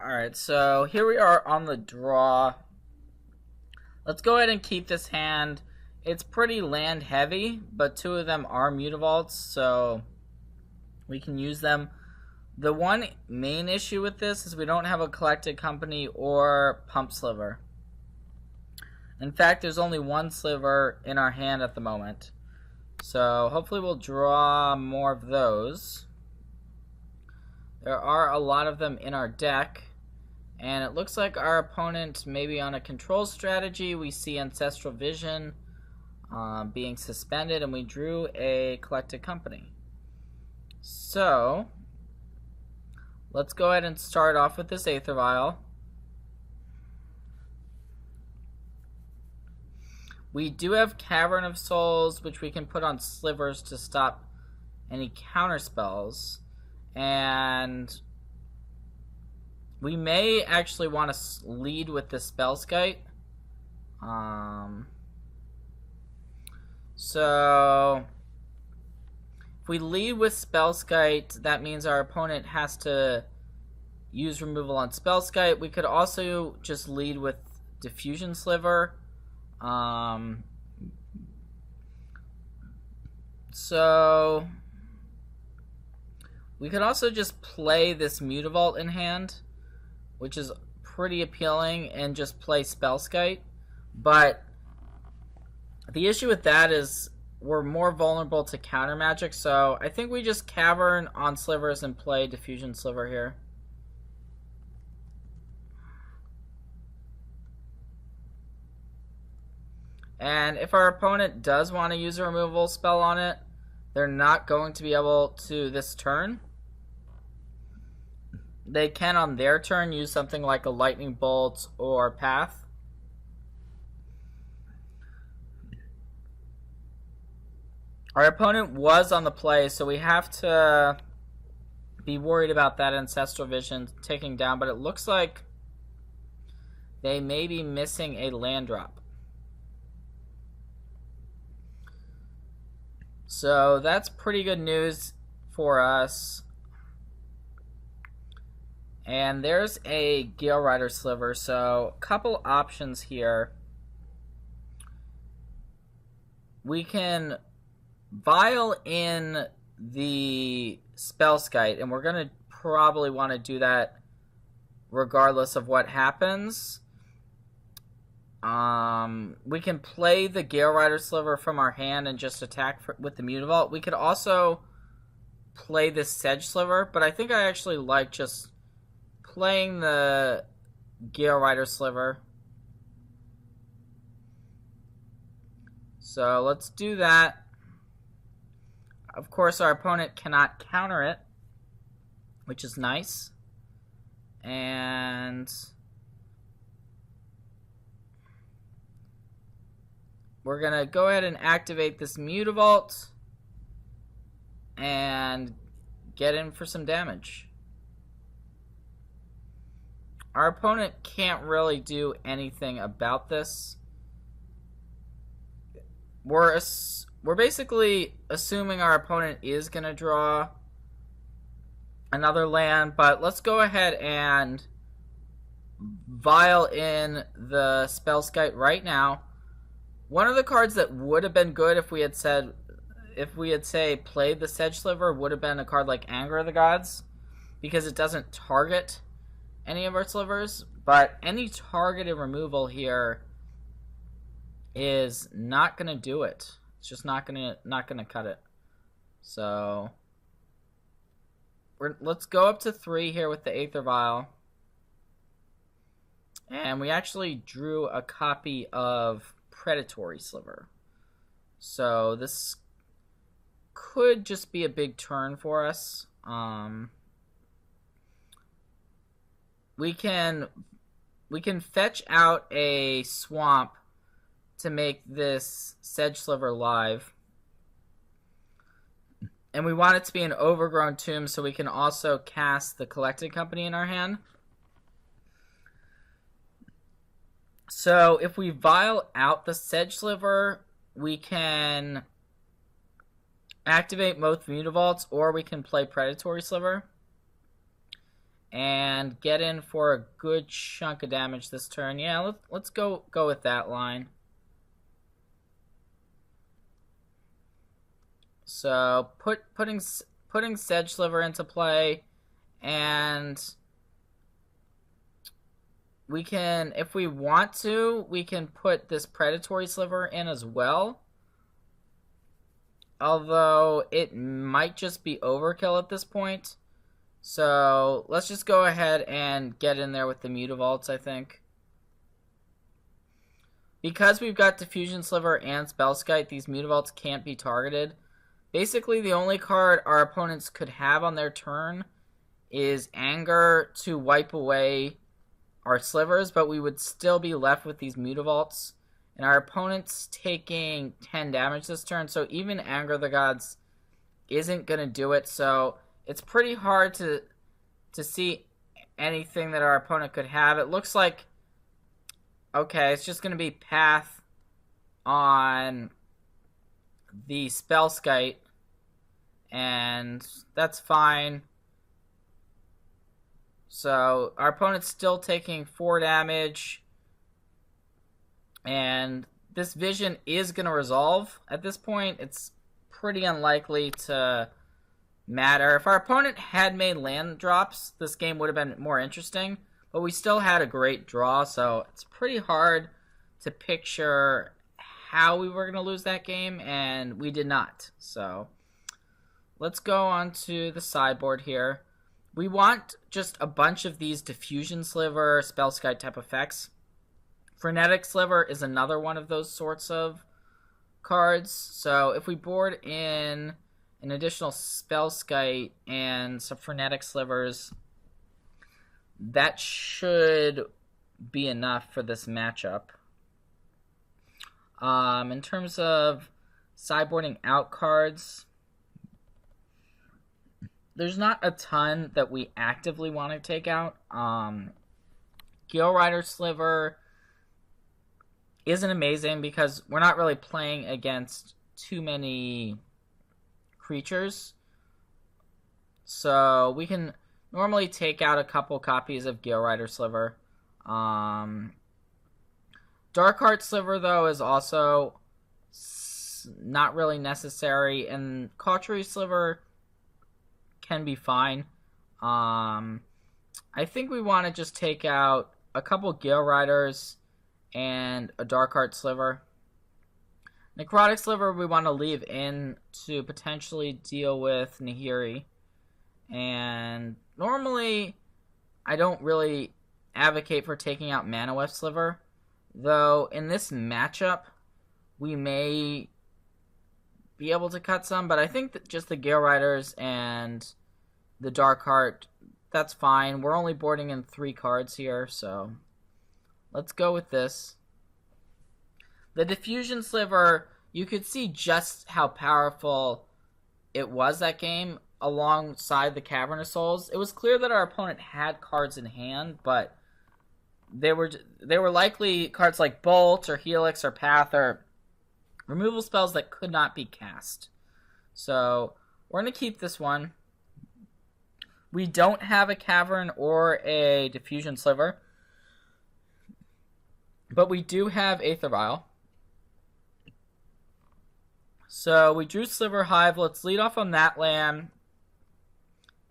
Alright, so here we are on the draw. Let's go ahead and keep this hand. It's pretty land heavy, but two of them are mutavaults, so we can use them. The one main issue with this is we don't have a collected company or pump sliver. In fact, there's only one sliver in our hand at the moment. So hopefully we'll draw more of those. There are a lot of them in our deck. And it looks like our opponent may be on a control strategy. We see Ancestral Vision being suspended, and we drew a collected company. So let's go ahead and start off with this Aether Vial. We do have Cavern of Souls, which we can put on Slivers to stop any counter spells. And we may actually want to lead with the Spellskite. So if we lead with Spellskite, that means our opponent has to use removal on Spellskite. We could also just lead with Diffusion Sliver. So we could also just play this Mutavault in hand, which is pretty appealing, and just play Spellskite. But the issue with that is we're more vulnerable to counter magic, so I think we just Cavern on Slivers and play Diffusion Sliver here. And if our opponent does want to use a removal spell on it, they're not going to be able to this turn. They can on their turn use something like a Lightning Bolt or Path. Our opponent was on the play, so we have to be worried about that Ancestral Vision taking down, but it looks like they may be missing a land drop. So that's pretty good news for us. And there's a Gale Rider Sliver, so a couple options here. We can vial in the Spellskite, and we're going to probably want to do that regardless of what happens. We can play the Gale Rider Sliver from our hand and just attack with the Mutavault. We could also play this Sedge Sliver, but I think I actually like just playing the Gale Rider Sliver. So let's do that. Of course, our opponent cannot counter it, which is nice. And we're going to go ahead and activate this Mutavault and get in for some damage. Our opponent can't really do anything about this. We're basically assuming our opponent is going to draw another land, but let's go ahead and vial in the Spellskite right now. One of the cards that would have been good if we had played the Sedge Sliver would have been a card like Anger of the Gods, because it doesn't target any of our slivers, but any targeted removal here is not going to do it. It's just not going to cut it. So let's go up to 3 here with the Aether Vial. And we actually drew a copy of Predatory Sliver. So this could just be a big turn for us. We can fetch out a Swamp to make this Sedge Sliver live. And we want it to be an Overgrown Tomb, so we can also cast the Collected Company in our hand. So if we vial out the Sedge Sliver, we can activate both Mutavaults, or we can play Predatory Sliver. and get in for a good chunk of damage this turn. Yeah, let's go with that line. So putting Sedge Sliver into play, and we can, if we want to, we can put this Predatory Sliver in as well. Although it might just be overkill at this point. So let's just go ahead and get in there with the Mutavaults, I think. Because we've got Diffusion Sliver and Spellskite, these Mutavaults can't be targeted. Basically, the only card our opponents could have on their turn is Anger to wipe away our Slivers, but we would still be left with these Mutavaults. And our opponent's taking 10 damage this turn, so even Anger of the Gods isn't going to do it. So it's pretty hard to see anything that our opponent could have. It looks like, okay, it's just going to be Path on the Spellskite, and that's fine. So our opponent's still taking 4 damage, and this Vision is going to resolve. At this point, it's pretty unlikely to matter. If our opponent had made land drops, this game would have been more interesting, but we still had a great draw, so it's pretty hard to picture how we were going to lose that game, and we did not. So let's go on to the sideboard here. We want just a bunch of these Diffusion Sliver, Spellskite type effects. Frenetic Sliver is another one of those sorts of cards. So if we board in an additional Spellskite and some Frenetic Slivers, that should be enough for this matchup. In terms of sideboarding out cards, there's not a ton that we actively want to take out. Gale Rider Sliver isn't amazing because we're not really playing against too many creatures. So we can normally take out a couple copies of Gale Rider Sliver. Darkheart Sliver, though, is also not really necessary, and Cautery Sliver can be fine. I think we want to just take out a couple Gale Riders and a Darkheart Sliver. Necrotic Sliver we want to leave in to potentially deal with Nahiri. And normally I don't really advocate for taking out Manaweth Sliver, though in this matchup we may be able to cut some, but I think that just the Gale Riders and the Darkheart, that's fine. We're only boarding in 3 cards here, so let's go with this. The Diffusion Sliver, you could see just how powerful it was that game alongside the Cavernous Souls. It was clear that our opponent had cards in hand, but they were likely cards like Bolt or Helix or Path or removal spells that could not be cast. So we're going to keep this one. We don't have a Cavern or a Diffusion Sliver, but we do have Aether Vial. So we drew Sliver Hive. Let's lead off on that land.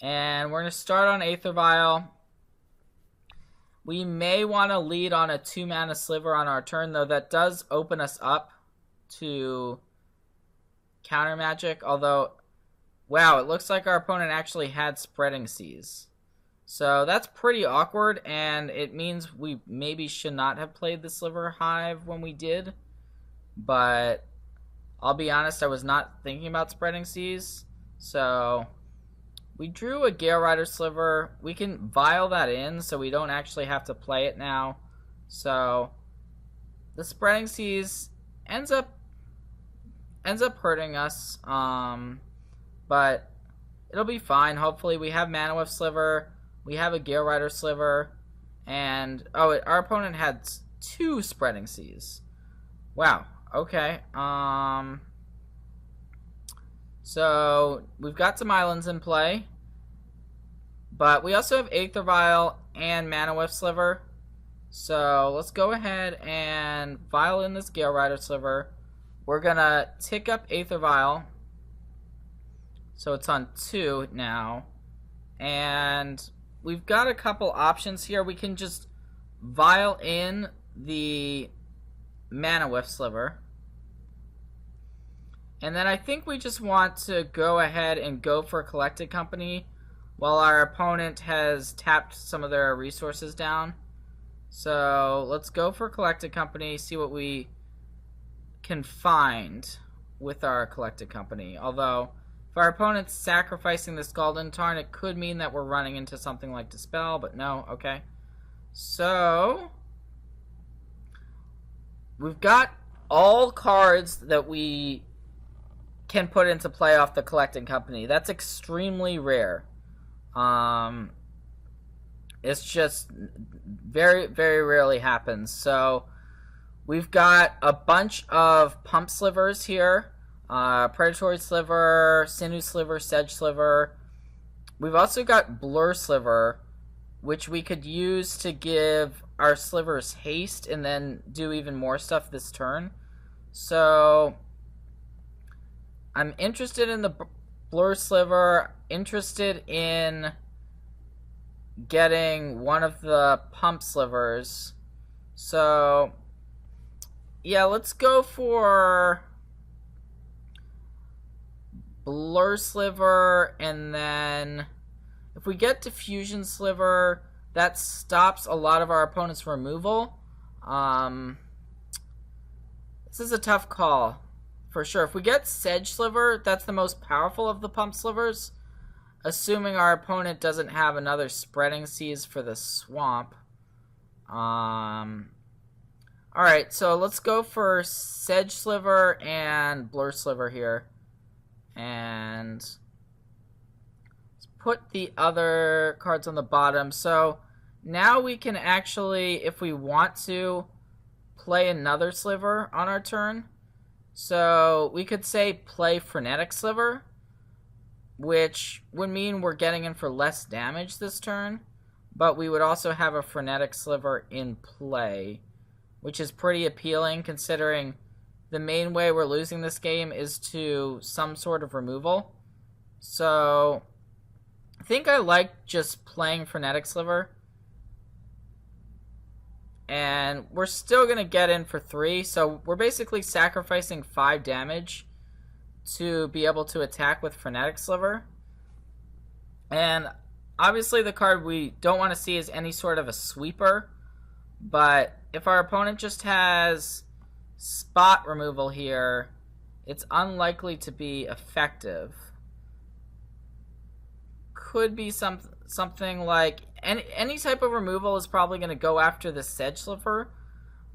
And we're going to start on Aether Vial. We may want to lead on a 2-mana Sliver on our turn, though that does open us up to counter magic. Although, wow, it looks like our opponent actually had Spreading Seas. So that's pretty awkward, and it means we maybe should not have played the Sliver Hive when we did. But I'll be honest, I was not thinking about Spreading Seas. So we drew a Gale Rider Sliver. We can vial that in so we don't actually have to play it now. So the Spreading Seas ends up hurting us. But it'll be fine. Hopefully we have Manaweth Sliver. We have a Gale Rider Sliver. And our opponent had 2 Spreading Seas. Wow. Okay. So we've got some islands in play. But we also have Aether Vial and Mana Whiff Sliver. So let's go ahead and vial in this Gale Rider Sliver. We're gonna tick up Aether Vial. So it's on 2 now. And we've got a couple options here. We can just vial in the Mana Whiff Sliver. And then I think we just want to go ahead and go for Collected Company while our opponent has tapped some of their resources down. So let's go for Collected Company, see what we can find with our Collected Company. Although, if our opponent's sacrificing the Scalding Tarn, it could mean that we're running into something like Dispel, but no, okay. So, we've got all cards that we can put into play off the Collected Company. That's extremely rare. It's just very, very rarely happens. So, we've got a bunch of Pump Slivers here. Predatory Sliver, Sinew Sliver, Sedge Sliver. We've also got Blur Sliver, which we could use to give our Slivers haste and then do even more stuff this turn. So, I'm interested in the Blur Sliver, interested in getting one of the Pump Slivers. So, yeah, let's go for Blur Sliver, and then if we get Diffusion Sliver, that stops a lot of our opponent's removal. This is a tough call, for sure. If we get Sedge Sliver, that's the most powerful of the Pump Slivers, assuming our opponent doesn't have another Spreading Seas for the Swamp. Alright, so let's go for Sedge Sliver and Blur Sliver here. And let's put the other cards on the bottom. So now we can actually, if we want to, play another Sliver on our turn. So we could say play Frenetic Sliver, which would mean we're getting in for less damage this turn. But we would also have a Frenetic Sliver in play, which is pretty appealing considering the main way we're losing this game is to some sort of removal. So, I think I like just playing Frenetic Sliver. And we're still going to get in for 3, so we're basically sacrificing 5 damage to be able to attack with Frenetic Sliver. And obviously the card we don't want to see is any sort of a sweeper. But if our opponent just has spot removal here, it's unlikely to be effective. Could be something like any type of removal is probably going to go after the Sedge Sliver,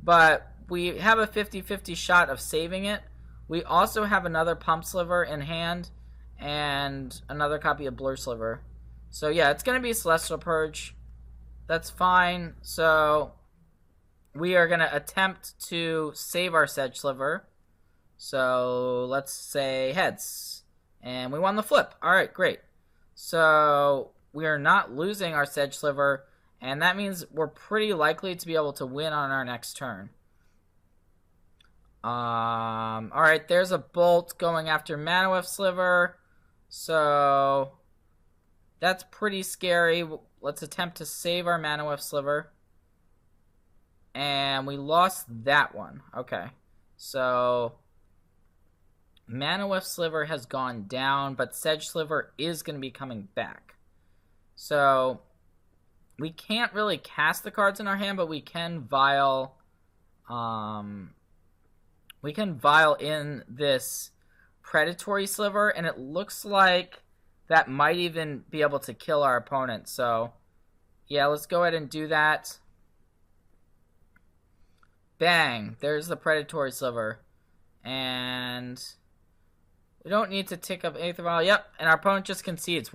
but we have a 50-50 shot of saving it. We also have another Pump Sliver in hand and another copy of Blur Sliver. So yeah, it's going to be Celestial Purge. That's fine. So we are going to attempt to save our Sedge Sliver. So let's say heads. And we won the flip. Alright, great. So we are not losing our Sedge Sliver, and that means we're pretty likely to be able to win on our next turn. Alright, there's a Bolt going after Mana Whiff Sliver. So that's pretty scary. Let's attempt to save our Mana Whiff Sliver. And we lost that one. Okay. So Mana Whiff Sliver has gone down, but Sedge Sliver is going to be coming back. So we can't really cast the cards in our hand, but we can vial in this Predatory Sliver, and it looks like that might even be able to kill our opponent. So yeah, let's go ahead and do that. Bang! There's the Predatory Sliver. And we don't need to tick up Aether Vial. Yep, and our opponent just concedes.